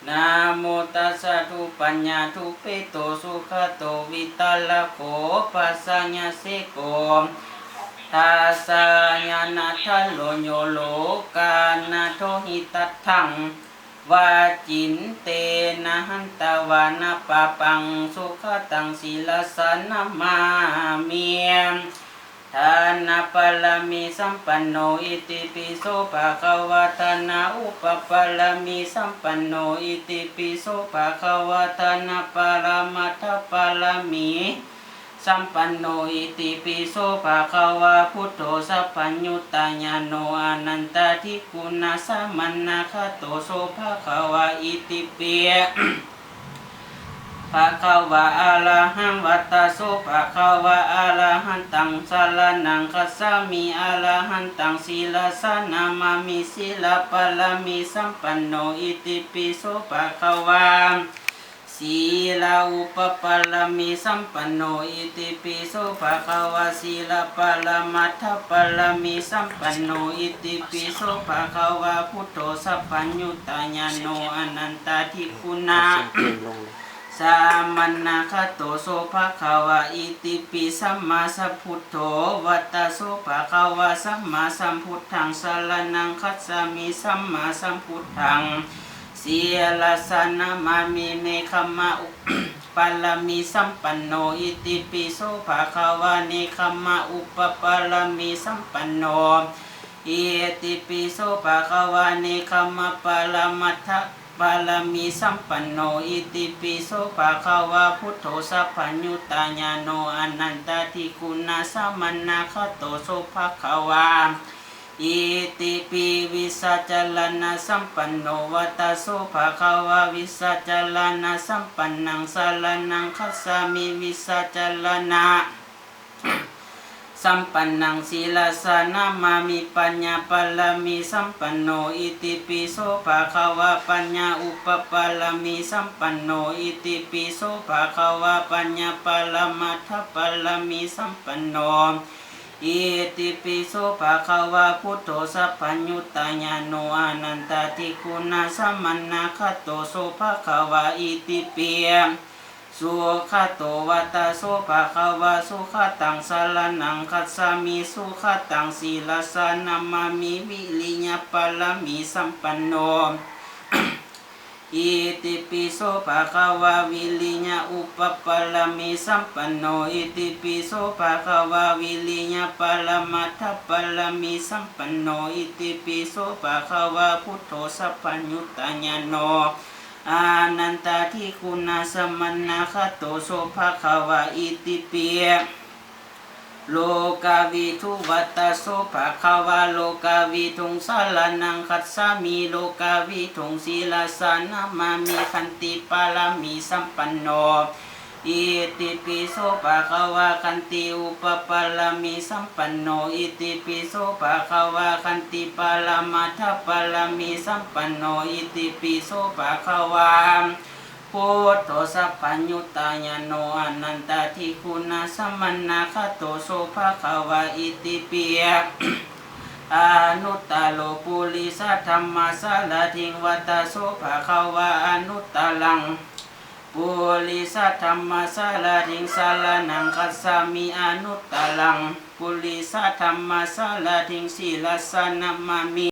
นะโมตัสสะทุปัญญาทุเปโตสุขโตวิตาลโขปัสสะญาสิโกตัสสะญาณัทธโลโยโลกานะโทหิตัตถังวาจินเตนะหันตวานะปะปังสุขตังศีลสนะมามิทานะปะละมิสัมปันโนอิติปิโสภะคะวะทานะอุปปะละมิสัมปันโนอิติปิโสภะคะวะทานะปะระมัตถปะละมิสัมปันโนอิติปิโสภะคะวะพุทโธสัพพัญญุตญาโนอนันตทิคุณัสสะมันนะคโตโสภะคะวะอิติปิภะคะวะอะระหังวัตตะโสภะคะวะอะระหันตังสรณังคัสสามิอะระหันตังศีลสนะมามิศีลปะละมิสัมปันโนอิติปิโสภะคะวะศีลาอุปปะละมิสัมปันโนอิติปิโสภะคะวะศีลปะละมัตถปะละมิสัมปันโนอิติปิโสภะคะวะพุทโธสัพพัญญุตญาโนอนันตทิคุณาสามัญนะคโตโสภะคะวะอิติปิสัมมาสัพพุทโธวัตตะโสภะคะวะสัมมาสัมพุทธังสรณังคัจฉามิสัมมาสัมพุทธังศีลสนะมามิเมคัมมะอุปะละมิสัมปันโนอิติปิโสภะคะวะเนคัมมะอุปปะละมิสัมปันโนอิติปิโสภะคะวะเนคัมมะปะละมัตถปะละมิสัมปันโนอิติปิโสภะคะวะพุทโธสัพพัญญุตญาโนอนันตทิคุณัสสะมันนะคโตโสภะคะวะอิติปิวิสัจจลนะสัมปันโนวัตตะโสภะคะวะวิสัจจลนะสัมปันนังสรณังคัสสามิวิสัจจลนะสัมปันนังศีลสนะมามิปัญญาปะละมิสัมปันโนอิติปิโสภะคะวะปัญญาอุปปะละมิสัมปันโนอิติปิโสภะคะวะปัญญาปะละมัตถปะละมิสัมปันโนอิติปิโสภะคะวะพุทโธสัพพัญญุตญาโนอนันตทิคุณัสสะมันนะคโตโสภะคะวะอิติปิสุขโตวัตตะโสภะคะวะสุขตังสรณังคัจฉามิสุขตังศีลสนะมามิวิริยปะละมิสัมปันโนอิติปิโสภะคะวะวิริยะอุปปะละมิสัมปันโนอิติปิโสภะคะวะวิริยะปะละมัตถปะละมิสัมปันโนอิติปิโสภะคะวะพุทโธสัพพัญญุตญาโนอานันตทิคุณัสสะมันนะคโตโสภะคะวะอิติปิโลกาวิทุวัตตะโสภะคะวะโลกาวิทุงสรณังคัจฉามิโลกาวิทุงศีลสนะมามิขันติปะละมิสัมปันโนอิติปิโสภะคะวะขันติอุปปะละมิสัมปันโนอิติปิโสภะคะวะขันติปะละมัตถปะละมิสัมปันโนอิติปิโสภะคะวะพุทโธสัพพัญญุตญาโนอนันตทิคุณัสสะมันนะคโตโสภะคะวะอิติปิอนุตตโลปุริสัทธัมมาสารทิงวัตตะโสภะคะวะอนุตตลังปุริสัทธัมมาสารทิงสารนังคัสสามิอนุตตลังปุริสัทธัมมาสารทิงศีลสนะมามิ